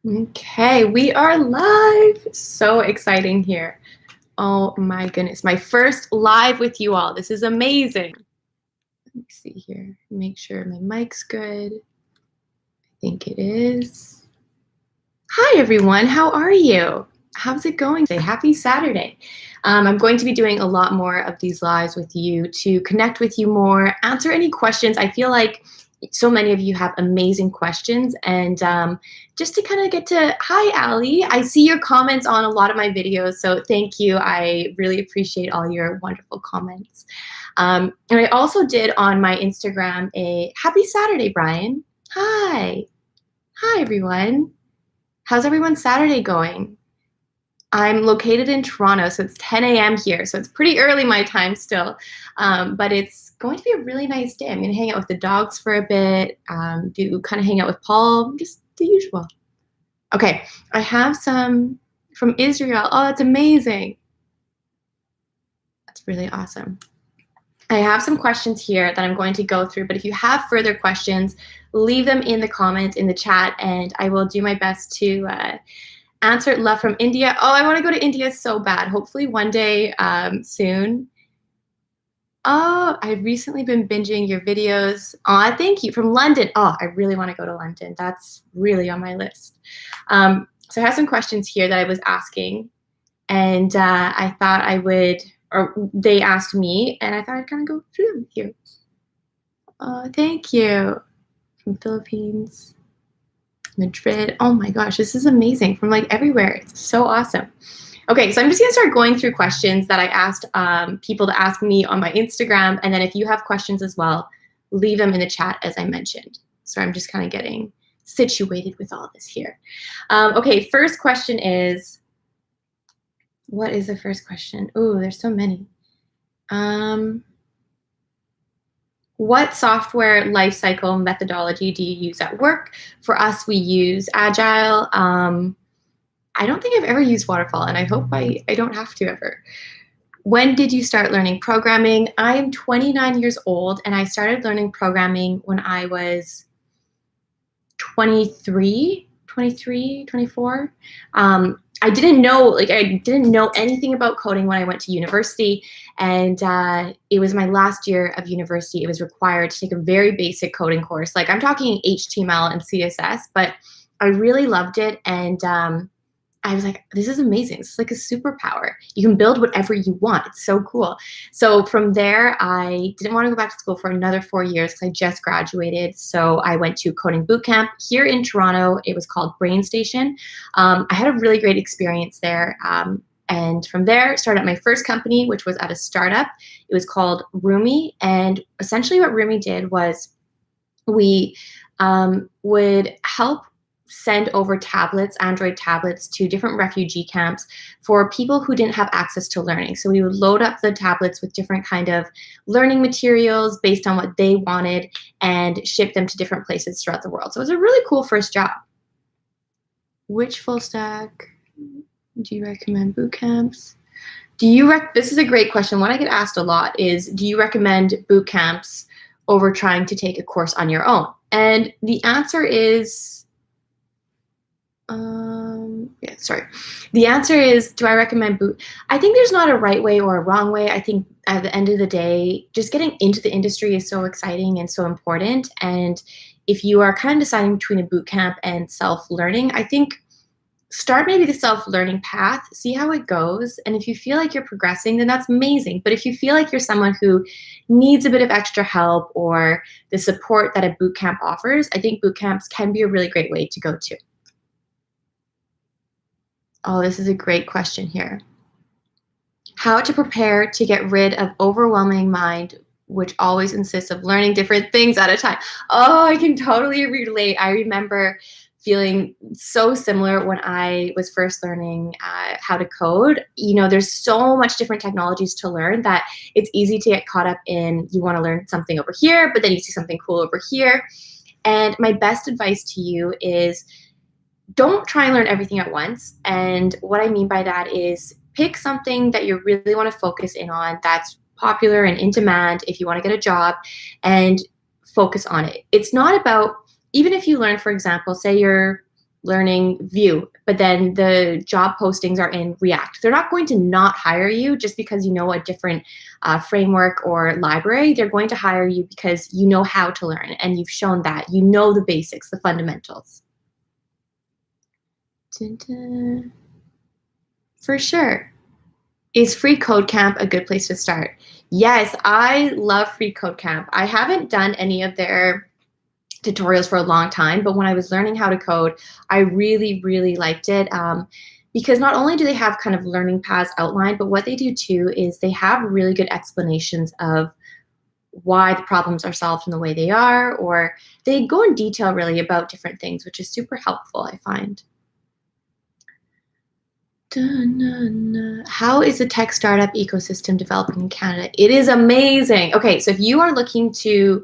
Okay, we are live. So exciting here. Oh my goodness, my first live with you all. This is amazing. Let me see here. Make sure my mic's good. I think it is. Hi everyone, how are you? How's it going today? Happy Saturday. I'm going to be doing a lot more of these lives with you to connect with you more, answer any questions. I feel like so many of you have amazing questions, and just to kind of get to, hi Ali, I see your comments on a lot of my videos, so thank you. I really appreciate all your wonderful comments. And I also did on my Instagram a happy Saturday, Brian. Hi. Hi everyone. How's everyone's Saturday going? I'm located in Toronto, so it's 10 a.m. here, so it's pretty early my time still, but it's going to be a really nice day. I'm going to hang out with the dogs for a bit, do kind of hang out with Paul, just the usual. Okay, I have some from Israel. Oh, that's amazing. That's really awesome. I have some questions here that I'm going to go through, but if you have further questions, leave them in the comments in the chat, and I will do my best to answer. Love from India. Oh, I want to go to India so bad. Hopefully one day soon. Oh, I've recently been binging your videos. Oh, thank you. From London. Oh, I really want to go to London. That's really on my list. So I have some questions here that I was asking, and I thought I would, or they asked me, and I thought I'd kind of go through them with you. Thank you. From Philippines. Madrid. Oh my gosh, this is amazing. From like everywhere. It's so awesome. Okay, so I'm just gonna start going through questions that I asked people to ask me on my Instagram, and then if you have questions as well, leave them in the chat as I mentioned. So I'm just kind of getting situated with all this here. Okay, first question is, what is the first question? Oh, there's so many. What software lifecycle methodology do you use at work? For us, we use Agile. I don't think I've ever used Waterfall, and I hope I don't have to ever. When did you start learning programming? I am 29 years old, and I started learning programming when I was 23, 24. I didn't know anything about coding when I went to university, and it was my last year of university. It was required to take a very basic coding course. Like I'm talking HTML and CSS, but I really loved it, and I was like, this is amazing. It's like a superpower. You can build whatever you want. It's so cool. So from there, I didn't want to go back to school for another 4 years because I just graduated. So I went to coding bootcamp here in Toronto. It was called Brain Station. I had a really great experience there. And from there, started my first company, which was at a startup. It was called Roomy. And essentially what Roomy did was we would help send over tablets, Android tablets, to different refugee camps for people who didn't have access to learning. So we would load up the tablets with different kind of learning materials based on what they wanted and ship them to different places throughout the world. So it was a really cool first job. Which full stack do you recommend boot camps? This is a great question. One I get asked a lot is, do you recommend boot camps over trying to take a course on your own? And the answer is, the answer is, do I recommend boot? I think there's not a right way or a wrong way. I think at the end of the day, just getting into the industry is so exciting and so important. And if you are kind of deciding between a boot camp and self-learning, I think start maybe the self-learning path, see how it goes. And if you feel like you're progressing, then that's amazing. But if you feel like you're someone who needs a bit of extra help or the support that a boot camp offers, I think boot camps can be a really great way to go to. Oh, this is a great question here. How to prepare to get rid of overwhelming mind, which always insists of learning different things at a time. Oh, I can totally relate. I remember feeling so similar when I was first learning how to code. You know, there's so much different technologies to learn that it's easy to get caught up in, you want to learn something over here, but then you see something cool over here. And my best advice to you is, don't try and learn everything at once. And what I mean by that is pick something that you really want to focus in on that's popular and in demand if you want to get a job, and focus on it. It's not about, even if you learn, for example, say you're learning Vue, but then the job postings are in React. They're not going to not hire you just because you know a different framework or library. They're going to hire you because you know how to learn and you've shown that. You know the basics, the fundamentals. Dun, dun. For sure. Is Free Code Camp a good place to start? Yes, I love Free Code Camp. I haven't done any of their tutorials for a long time, but when I was learning how to code, I really, really liked it because not only do they have kind of learning paths outlined, but what they do too is they have really good explanations of why the problems are solved in the way they are, or they go in detail really about different things, which is super helpful, I find. How is the tech startup ecosystem developing in Canada? It is amazing. Okay, so if you are looking to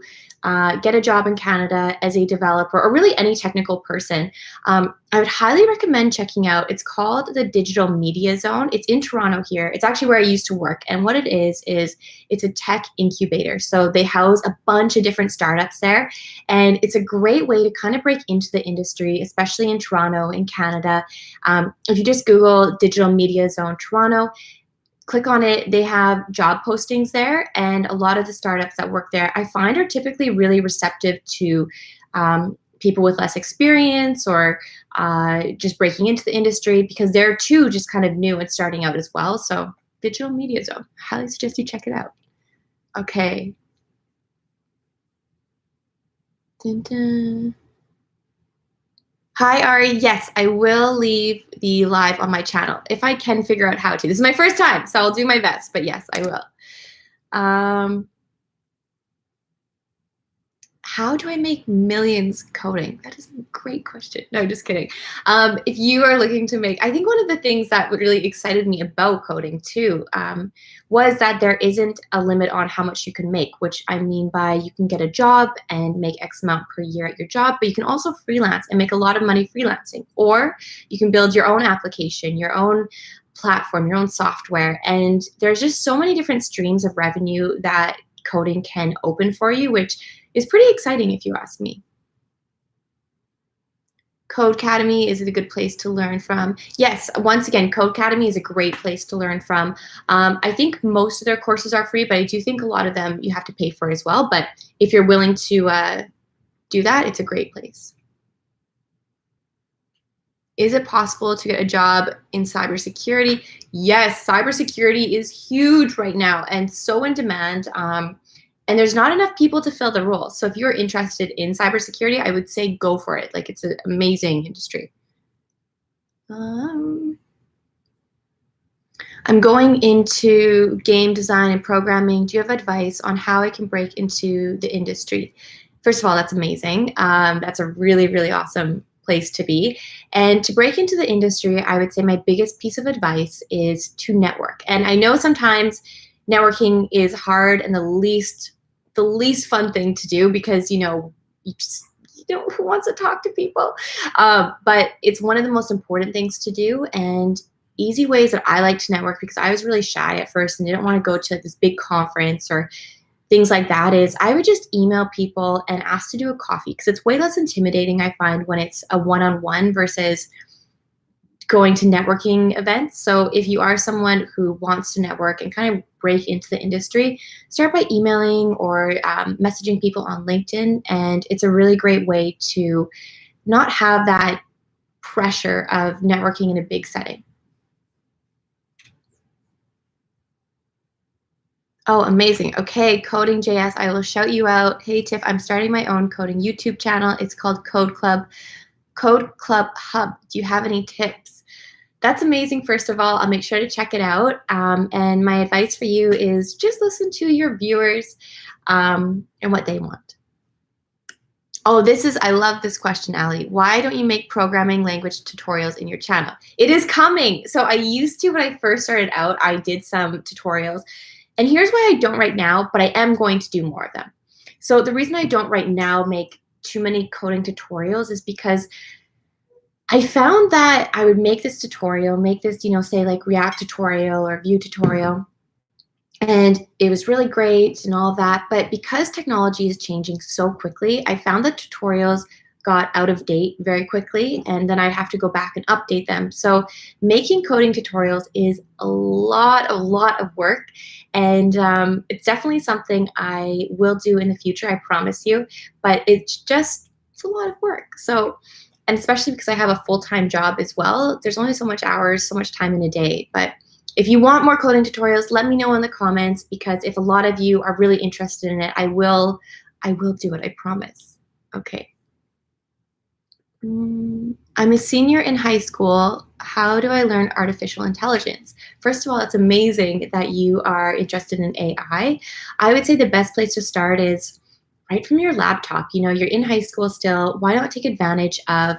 get a job in Canada as a developer or really any technical person, I would highly recommend checking out. It's called the Digital Media Zone. It's in Toronto here. It's actually where I used to work. And what it is it's a tech incubator. So they house a bunch of different startups there. And it's a great way to kind of break into the industry, especially in Toronto, in Canada. If you just Google Digital Media Zone Toronto, click on it. They have job postings there, and a lot of the startups that work there, I find, are typically really receptive to people with less experience or just breaking into the industry because they're too just kind of new and starting out as well. So Digital Media Zone, highly suggest you check it out. Okay. Dun, dun. Hi, Ari. Yes, I will leave the live on my channel if I can figure out how to. This is my first time, so I'll do my best, but yes, I will. How do I make millions coding? That is a great question. No, just kidding. If you are looking to make, I think one of the things that really excited me about coding too was that there isn't a limit on how much you can make, which I mean by you can get a job and make X amount per year at your job, but you can also freelance and make a lot of money freelancing, or you can build your own application, your own platform, your own software. And there's just so many different streams of revenue that coding can open for you, which is pretty exciting if you ask me. Codecademy is a good place to learn from. Yes, once again, Codecademy is a great place to learn from. I think most of their courses are free, but I do think a lot of them you have to pay for as well. But if you're willing to do that, it's a great place. Is it possible to get a job in cybersecurity? Yes, cybersecurity is huge right now and so in demand. And there's not enough people to fill the role. So if you're interested in cybersecurity, I would say go for it. Like, it's an amazing industry. I'm going into game design and programming. Do you have advice on how I can break into the industry? First of all, that's amazing. That's a really, really awesome place to be. And to break into the industry, I would say my biggest piece of advice is to network. And I know sometimes networking is hard and the least fun thing to do because you know who wants to talk to people, but it's one of the most important things to do. And easy ways that I like to network, because I was really shy at first and didn't want to go to this big conference or things like that, is I would just email people and ask to do a coffee, because it's way less intimidating, I find, when it's a one-on-one versus going to networking events. So if you are someone who wants to network and kind of break into the industry, start by emailing or messaging people on LinkedIn. And it's a really great way to not have that pressure of networking in a big setting. Oh, amazing. Okay, Coding JS, I will shout you out. Hey, Tiff, I'm starting my own coding YouTube channel. It's called Code Club Hub. Do you have any tips? That's amazing. First of all, I'll make sure to check it out. And my advice for you is just listen to your viewers and what they want. Oh, I love this question, Ali. Why don't you make programming language tutorials in your channel? It is coming. So I used to, when I first started out, I did some tutorials. And here's why I don't right now, but I am going to do more of them. So the reason I don't right now make too many coding tutorials is because I found that I would make this tutorial, say like React tutorial or Vue tutorial, and it was really great and all of that. But because technology is changing so quickly, I found that tutorials got out of date very quickly, and then I'd have to go back and update them. So making coding tutorials is a lot of work, and it's definitely something I will do in the future, I promise you, but it's a lot of work. So, and especially because I have a full-time job as well, there's only so much hours, so much time in a day. But if you want more coding tutorials, let me know in the comments, because if a lot of you are really interested in it, I will do it, I promise. Okay. I'm a senior in high school. How do I learn artificial intelligence? First of all, it's amazing that you are interested in AI. I would say the best place to start is right from your laptop. You know, you're in high school still. Why not take advantage of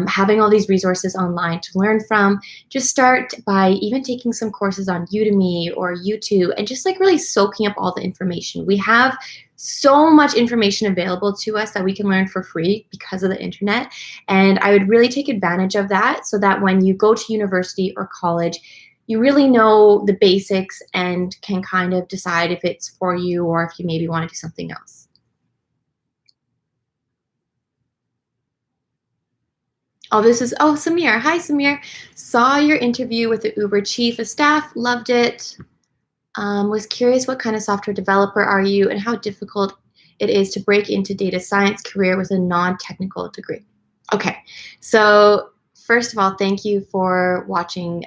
having all these resources online to learn from? Just start by even taking some courses on Udemy or YouTube, and just like really soaking up all the information. We have so much information available to us that we can learn for free because of the internet. And I would really take advantage of that, so that when you go to university or college, you really know the basics and can kind of decide if it's for you or if you maybe want to do something else. Samir. Hi, Samir. Saw your interview with the Uber chief of staff, loved it. Was curious, what kind of software developer are you, and how difficult it is to break into data science career with a non-technical degree? Okay, so first of all, thank you for watching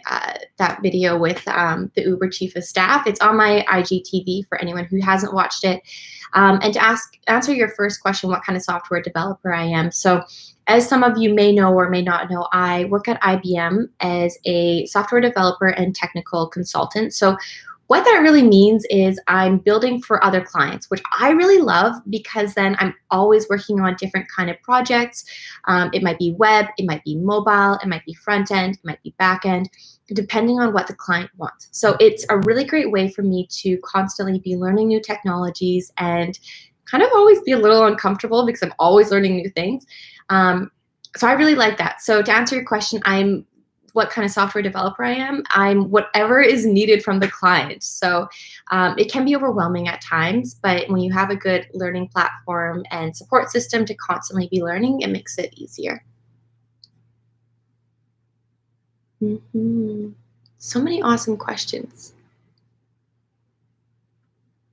that video with the Uber chief of staff. It's on my IGTV for anyone who hasn't watched it. And to answer your first question, what kind of software developer I am. So as some of you may know or may not know, I work at IBM as a software developer and technical consultant. So what that really means is I'm building for other clients, which I really love, because then I'm always working on different kind of projects. It might be web, it might be mobile, it might be front end, it might be back end, depending on what the client wants. So it's a really great way for me to constantly be learning new technologies and kind of always be a little uncomfortable because I'm always learning new things. So I really like that. So to answer your question, what kind of software developer I am. I'm whatever is needed from the client. So it can be overwhelming at times, but when you have a good learning platform and support system to constantly be learning, it makes it easier. So many awesome questions.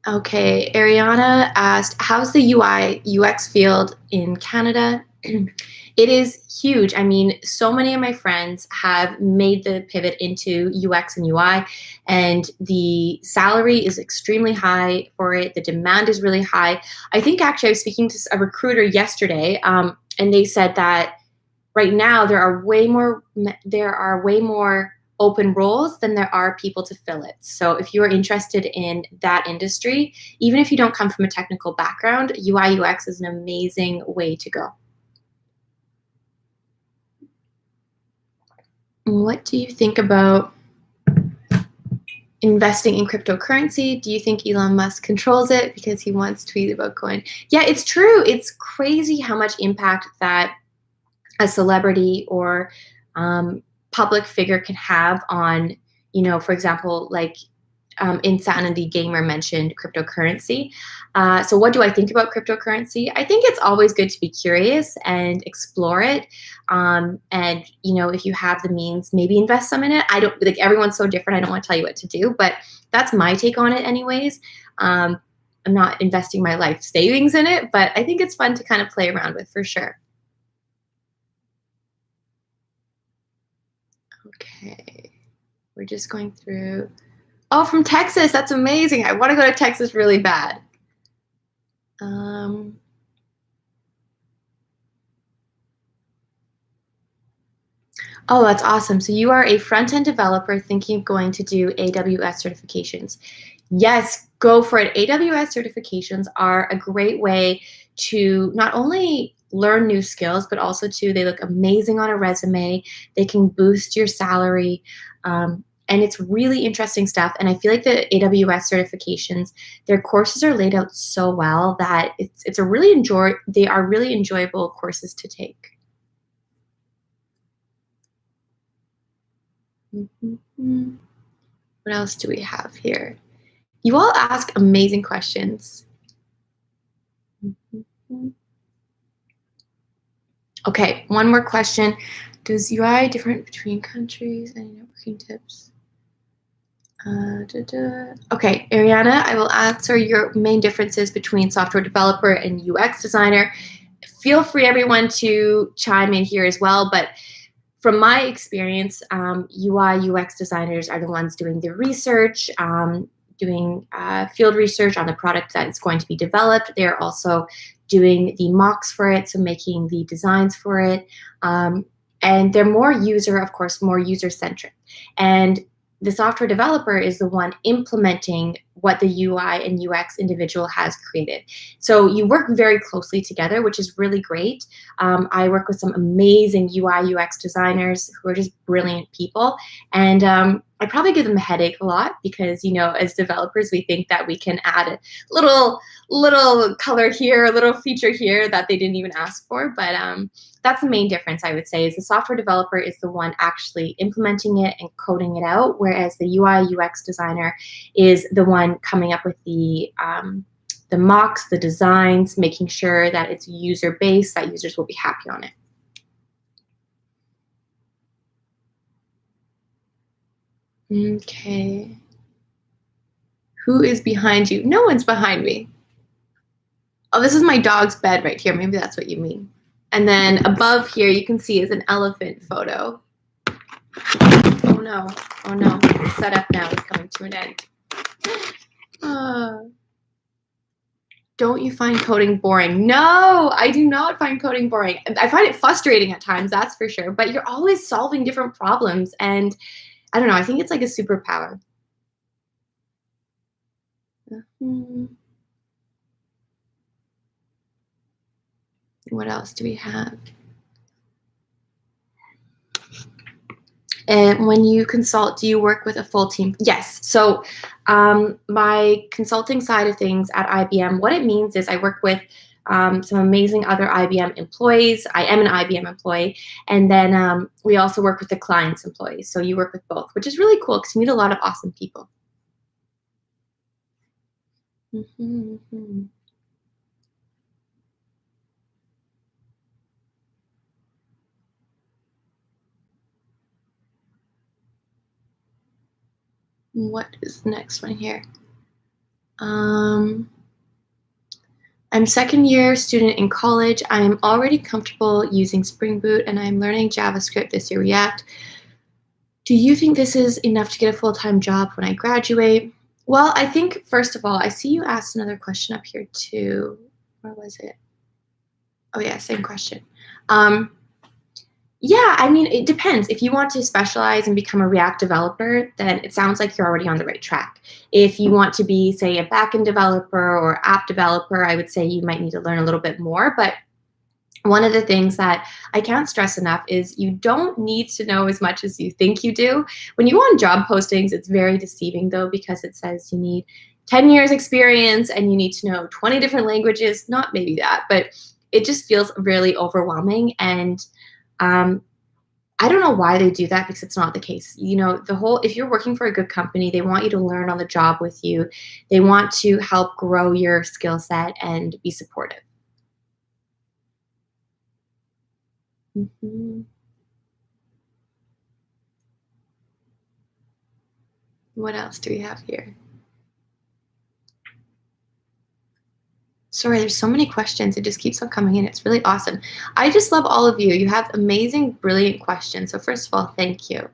Okay, Ariana asked, how's the UI UX field in Canada? It is huge. I mean, so many of my friends have made the pivot into UX and UI, and the salary is extremely high for it. The demand is really high. I think actually I was speaking to a recruiter yesterday, and they said that right now there are way more open roles than there are people to fill it. So if you are interested in that industry, even if you don't come from a technical background, UI UX is an amazing way to go. What do you think about investing in cryptocurrency? Do you think Elon Musk controls it because he once tweeted about coin? Yeah, it's true. It's crazy how much impact that a celebrity or public figure can have on, for example, like Insanity Gamer mentioned cryptocurrency. So what do I think about cryptocurrency? I think it's always good to be curious and explore it. And, if you have the means, maybe invest some in it. I don't, like, everyone's so different. I don't want to tell you what to do, but that's my take on it anyways. I'm not investing my life savings in it, but I think it's fun to kind of play around with for sure. Okay, we're just going through. Oh, from Texas. That's amazing. I want to go to Texas really bad. Oh, that's awesome. So you are a front-end developer thinking of going to do AWS certifications. Yes, go for it. AWS certifications are a great way to not only learn new skills, but also they look amazing on a resume. They can boost your salary. And it's really interesting stuff. And I feel like the AWS certifications, their courses are laid out so well that they are really enjoyable courses to take. What else do we have here? You all ask amazing questions. Okay, one more question. Does UI different between countries? Any networking tips? Okay, Ariana, I will answer your main differences between software developer and UX designer. Feel free, everyone, to chime in here as well. But from my experience, UI, UX designers are the ones doing the research, doing field research on the product that is going to be developed. They're also doing the mocks for it, so making the designs for it. And they're more user, of course, more user-centric. And the software developer is the one implementing what the UI and UX individual has created. So you work very closely together, which is really great. I work with some amazing UI UX designers who are just brilliant people. And I probably give them a headache a lot because, as developers, we think that we can add a little color here, a little feature here that they didn't even ask for. But that's the main difference, I would say, is the software developer is the one actually implementing it and coding it out, whereas the UI UX designer is the one coming up with the mocks, the designs, making sure that it's user-based, that users will be happy on it. Okay. Who is behind you? No one's behind me. Oh, this is my dog's bed right here. Maybe that's what you mean. And then above here, you can see is an elephant photo. Oh no, oh no. The setup now is coming to an end. Don't you find coding boring? No, I do not find coding boring. I find it frustrating at times, that's for sure. But you're always solving different problems. And I don't know, I think it's like a superpower. What else do we have? And when you consult, do you work with a full team? Yes. So my consulting side of things at IBM, what it means is I work with some amazing other IBM employees. I am an IBM employee. And then we also work with the client's employees. So you work with both, which is really cool because you meet a lot of awesome people. What is the next one here? I'm second year student in college. I am already comfortable using Spring Boot and I'm learning JavaScript this year, React. Do you think this is enough to get a full-time job when I graduate? Well, I think, first of all, I see you asked another question up here too. Where was it? Oh yeah, same question. Yeah, I mean, it depends. If you want to specialize and become a React developer, then it sounds like you're already on the right track. If you want to be, say, a backend developer or app developer, I would say you might need to learn a little bit more. But one of the things that I can't stress enough is you don't need to know as much as you think you do. When you go on job postings, it's very deceiving, though, because it says you need 10 years experience and you need to know 20 different languages. Not maybe that, but it just feels really overwhelming. And I don't know why they do that because it's not the case. If you're working for a good company, they want you to learn on the job with you. They want to help grow your skill set and be supportive. What else do we have here? Sorry, there's so many questions. It just keeps on coming in. It's really awesome. I just love all of you. You have amazing, brilliant questions. So first of all, thank you.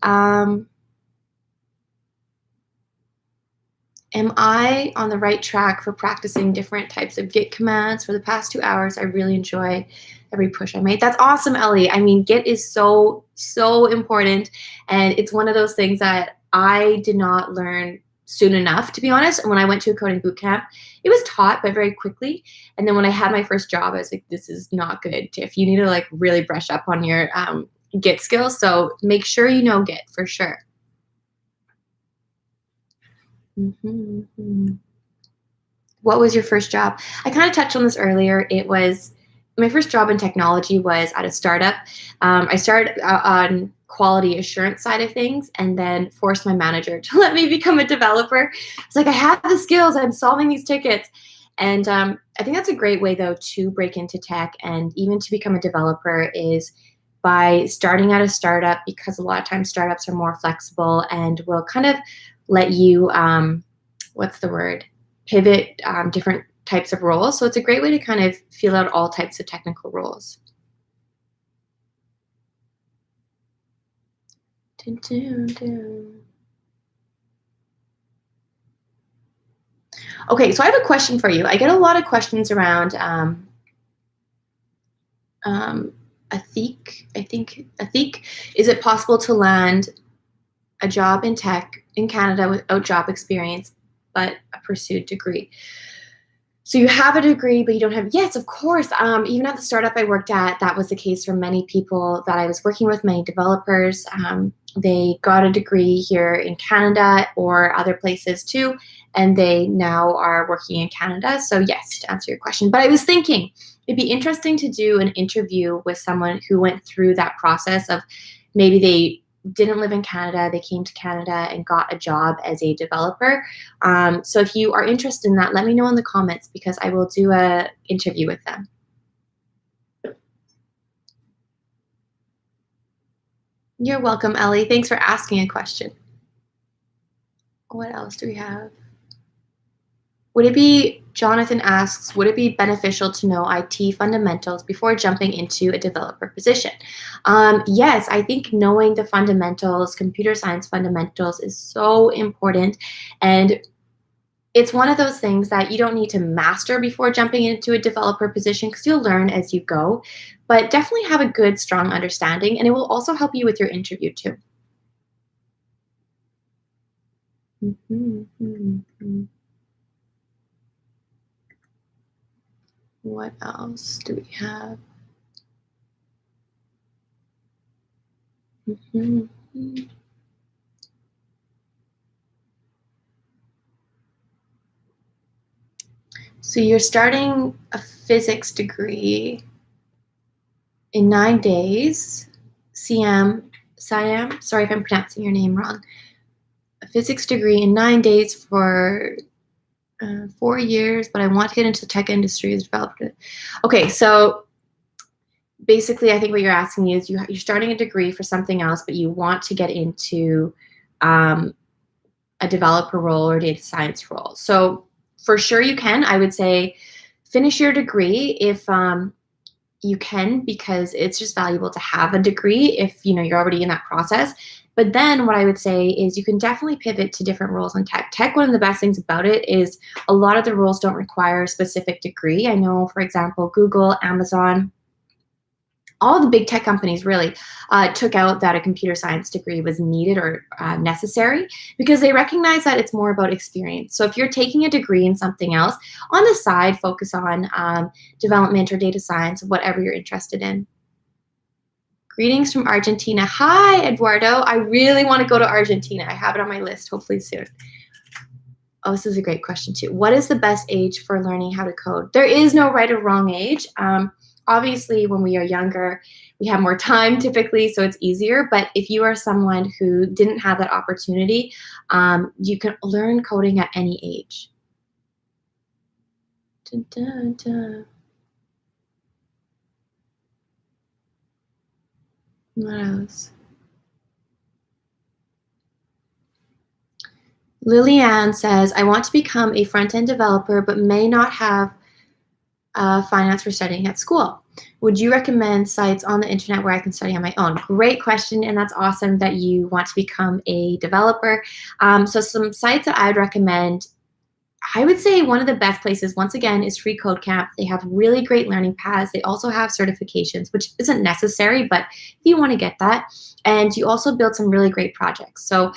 Am I on the right track for practicing different types of Git commands? For the past 2 hours, I really enjoy every push I made. That's awesome, Ellie. I mean, Git is so, so important. And it's one of those things that I did not learn soon enough, to be honest. And when I went to a coding boot camp, it was taught, but very quickly. And then when I had my first job, I was like, this is not good, Tiff. You need to really brush up on your Git skills. So make sure you know Git for sure. What was your first job? I kind of touched on this earlier. It was my first job in technology was at a startup. I started on quality assurance side of things and then forced my manager to let me become a developer. It's like, I have the skills. I'm solving these tickets. And I think that's a great way, though, to break into tech and even to become a developer is by starting at a startup, because a lot of times startups are more flexible and will kind of let you, what's the word, pivot different types of roles. So it's a great way to kind of feel out all types of technical roles. Dun, dun, dun. Okay, so I have a question for you. I get a lot of questions around ethique. Is it possible to land a job in tech in Canada without job experience, but a pursued degree? So you have a degree, but you don't have, yes, of course. Even at the startup I worked at, that was the case for many people that I was working with, many developers. They got a degree here in Canada or other places too, and they now are working in Canada. So yes, to answer your question. But I was thinking it'd be interesting to do an interview with someone who went through that process of maybe they didn't live in Canada, they came to Canada and got a job as a developer. So if you are interested in that, let me know in the comments because I will do a interview with them. You're welcome, Ellie. Thanks for asking a question. What else do we have? Jonathan asks, would it be beneficial to know IT fundamentals before jumping into a developer position? Yes, I think knowing the fundamentals, computer science fundamentals is so important. And it's one of those things that you don't need to master before jumping into a developer position because you'll learn as you go, but definitely have a good, strong understanding. And it will also help you with your interview too. What else do we have? So you're starting a physics degree in 9 days. Siam, sorry if I'm pronouncing your name wrong. A physics degree in 9 days for 4 years, but I want to get into the tech industry as a developer. Okay, so basically I think what you're asking me is you're starting a degree for something else, but you want to get into a developer role or data science role. So for sure you can. I would say finish your degree if you can, because it's just valuable to have a degree if you're already in that process. But then what I would say is you can definitely pivot to different roles in tech. Tech, one of the best things about it is a lot of the roles don't require a specific degree. I know, for example, Google, Amazon, all the big tech companies really took out that a computer science degree was needed or necessary because they recognize that it's more about experience. So if you're taking a degree in something else, on the side, focus on development or data science, whatever you're interested in. Greetings from Argentina. Hi, Eduardo. I really want to go to Argentina. I have it on my list, hopefully soon. Oh, this is a great question too. What is the best age for learning how to code? There is no right or wrong age. Obviously, when we are younger, we have more time typically, so it's easier. But if you are someone who didn't have that opportunity, you can learn coding at any age. Dun, dun, dun. What else? Lillian says, I want to become a front-end developer, but may not have finance for studying at school. Would you recommend sites on the internet where I can study on my own? Great question, and that's awesome that you want to become a developer. So some sites that I'd recommend, I would say one of the best places, once again, is Free Code Camp. They have really great learning paths. They also have certifications, which isn't necessary, but if you want to get that, and you also build some really great projects. So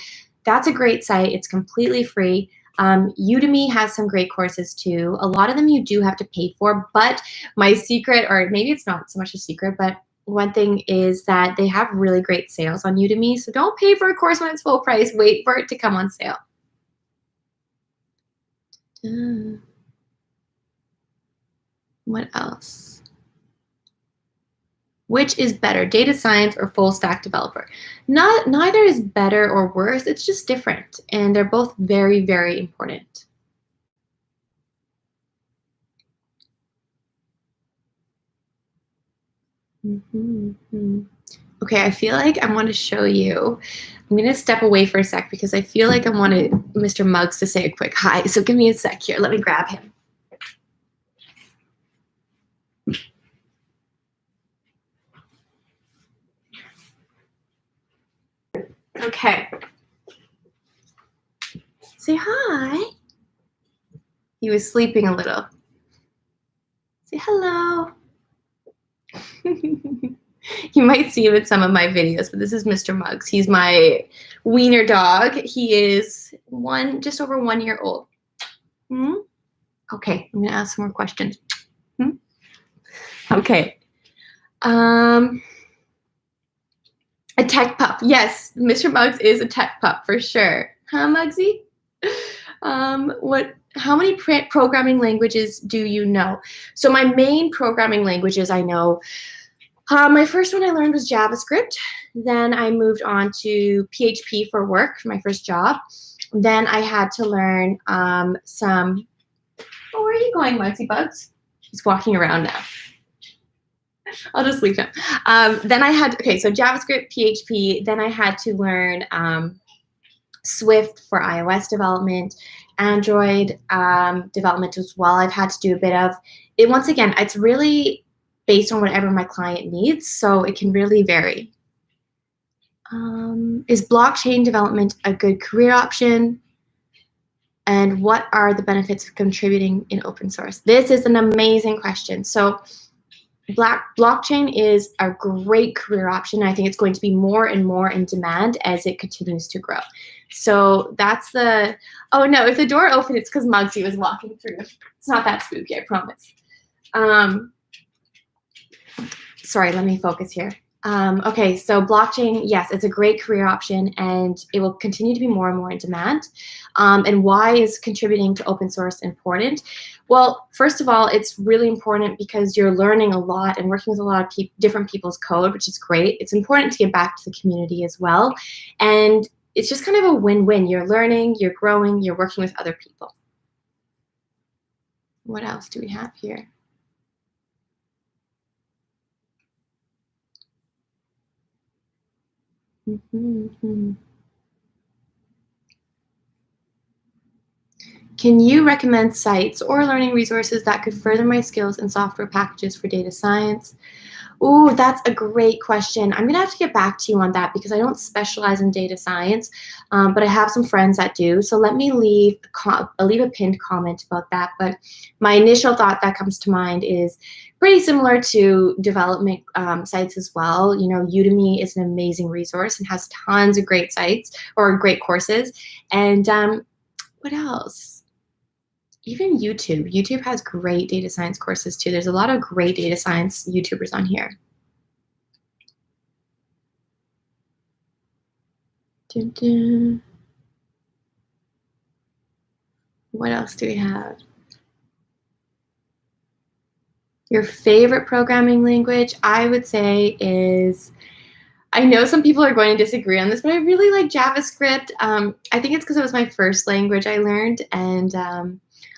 that's a great site. It's completely free. Udemy has some great courses too. A lot of them you do have to pay for, but my secret, or maybe it's not so much a secret, but one thing is that they have really great sales on Udemy. So don't pay for a course when it's full price. Wait for it to come on sale. What else? Which is better, data science or full stack developer? Neither is better or worse. It's just different, and they're both very, very important. Mhm. Okay, I feel like I want to show you. I'm going to step away for a sec because I feel like I wanted Mr. Muggs to say a quick hi. So give me a sec here. Let me grab him. Okay. Say hi. He was sleeping a little. Say hello. You might see him in some of my videos, but this is Mr. Muggs. He's my wiener dog. He is just over 1 year old. Hmm? Okay, I'm gonna ask some more questions. Hmm? Okay. A tech pup. Yes, Mr. Muggs is a tech pup for sure. Huh, Muggsy? How many programming languages do you know? So my main programming languages I know. My first one I learned was JavaScript. Then I moved on to PHP for work for my first job. Then I had to learn some. Oh, where are you going, Muggsy Bugs? He's walking around now. I'll just leave him. Then I had, okay, so JavaScript, PHP. Then I had to learn Swift for iOS development, Android development as well. I've had to do a bit of it. Once again, it's really based on whatever my client needs, so it can really vary. Is blockchain development a good career option? And what are the benefits of contributing in open source? This is an amazing question. So blockchain is a great career option. I think it's going to be more and more in demand as it continues to grow. So that's the, oh no, if the door opened, it's because Muggsy was walking through. It's not that spooky, I promise. Sorry, let me focus here. Okay, so blockchain, yes, it's a great career option and it will continue to be more and more in demand. And why is contributing to open source important? Well, first of all, it's really important because you're learning a lot and working with a lot of different people's code, which is great. It's important to give back to the community as well. And it's just kind of a win-win. You're learning, you're growing, you're working with other people. What else do we have here? Can you recommend sites or learning resources that could further my skills in software packages for data science? Ooh, that's a great question. I'm going to have to get back to you on that because I don't specialize in data science, but I have some friends that do. So let me leave a pinned comment about that. But my initial thought that comes to mind is pretty similar to development sites as well. You know, Udemy is an amazing resource and has tons of great sites or great courses. And what else? Even YouTube. YouTube has great data science courses too. There's a lot of great data science YouTubers on here. Dun, dun. What else do we have? Your favorite programming language, I would say, is, I know some people are going to disagree on this, but I really like JavaScript. I think it's because it was my first language I learned, and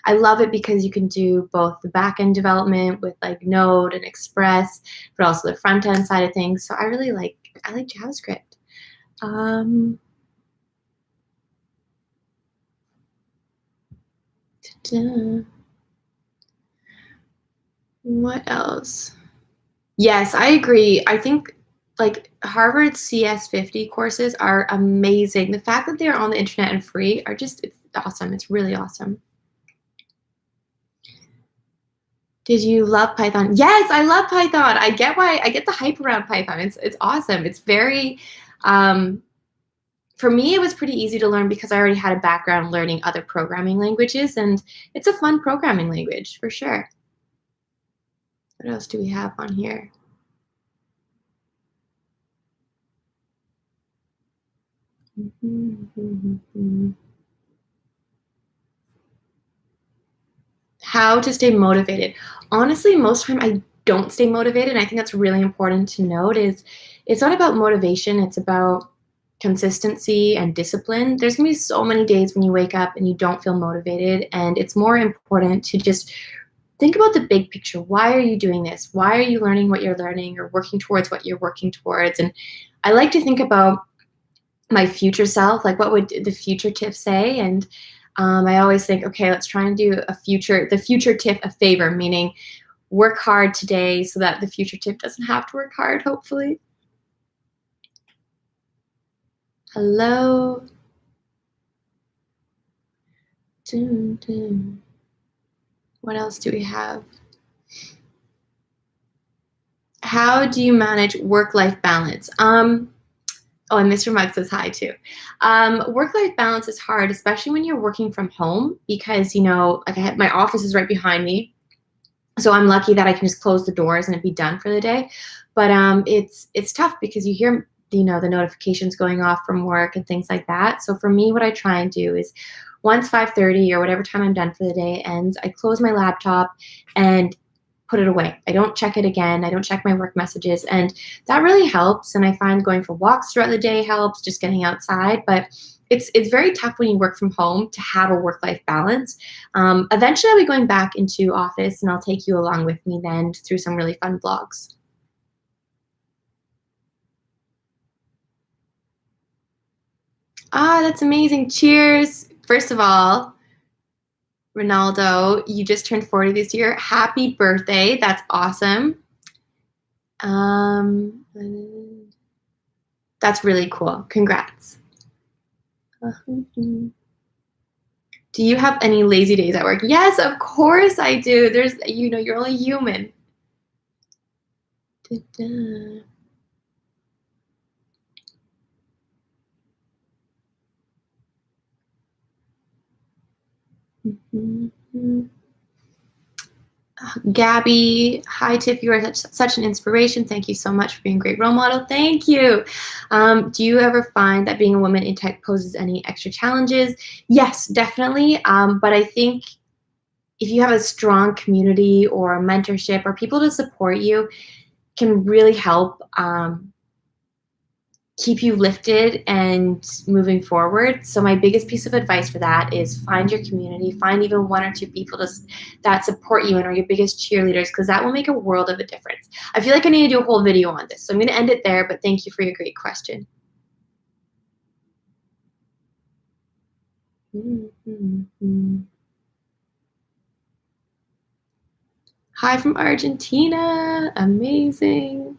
I love it because you can do both the back-end development with like Node and Express, but also the front-end side of things. So I like JavaScript. What else? Yes, I agree. I think like Harvard's CS50 courses are amazing. The fact that they're on the internet and free are just, it's awesome. It's really awesome. Did you love Python? Yes, I love Python. I get the hype around Python. It's awesome. It's very, for me, it was pretty easy to learn because I already had a background learning other programming languages, and it's a fun programming language for sure. What else do we have on here? How to stay motivated. Honestly, most of the time I don't stay motivated. And I think that's really important to note is it's not about motivation. It's about consistency and discipline. There's gonna be so many days when you wake up and you don't feel motivated. And it's more important to just think about the big picture. Why are you doing this? Why are you learning what you're learning or working towards what you're working towards? And I like to think about my future self, like what would the future Tiff say? And I always think, okay, let's try and do the future Tiff a favor, meaning work hard today so that the future Tiff doesn't have to work hard, hopefully. Hello. Dun, dun. What else do we have? How do you manage work-life balance? Oh, and Mr. Mug says hi too. Work-life balance is hard, especially when you're working from home because, like my office is right behind me. So I'm lucky that I can just close the doors and it'd be done for the day. But it's tough because you hear, the notifications going off from work and things like that. So for me, what I try and do is once 5:30 or whatever time I'm done for the day ends, I close my laptop and put it away. I don't check it again. I don't check my work messages. And that really helps. And I find going for walks throughout the day helps, just getting outside. But it's very tough when you work from home to have a work-life balance. Eventually, I'll be going back into office, and I'll take you along with me then through some really fun vlogs. Ah, that's amazing. Cheers. First of all, Ronaldo, you just turned 40 this year. Happy birthday. That's awesome. That's really cool. Congrats. Do you have any lazy days at work? Yes, of course I do. You're only human. Da-da. Gabby, hi Tiff, you are such an inspiration. Thank you so much for being a great role model. Thank you. Do you ever find that being a woman in tech poses any extra challenges? Yes, definitely. But I think if you have a strong community or a mentorship or people to support you, can really help keep you lifted and moving forward. So my biggest piece of advice for that is find your community, find even one or two people that support you and are your biggest cheerleaders, because that will make a world of a difference. I feel like I need to do a whole video on this, so I'm going to end it there, but thank you for your great question. Hi from Argentina. Amazing.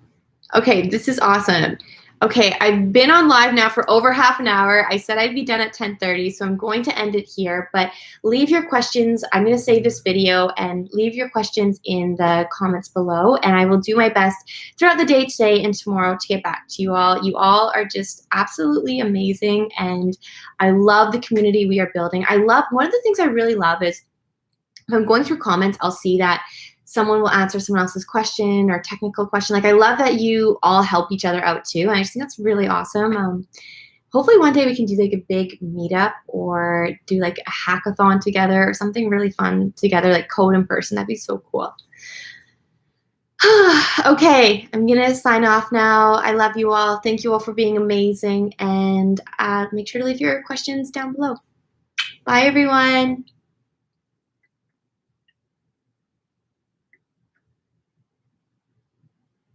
Okay, this is awesome. Okay, I've been on live now for over half an hour. I said I'd be done at 10:30, so I'm going to end it here, but leave your questions. I'm going to save this video and leave your questions in the comments below, and I will do my best throughout the day today and tomorrow to get back to you all. You all are just absolutely amazing, and I love the community we are building. One of the things I really love is if I'm going through comments, I'll see that someone will answer someone else's question or technical question. Like, I love that you all help each other out too. And I just think that's really awesome. Hopefully one day we can do like a big meetup or do like a hackathon together or something really fun together, like code in person. That'd be so cool. Okay, I'm gonna sign off now. I love you all. Thank you all for being amazing. And make sure to leave your questions down below. Bye, everyone.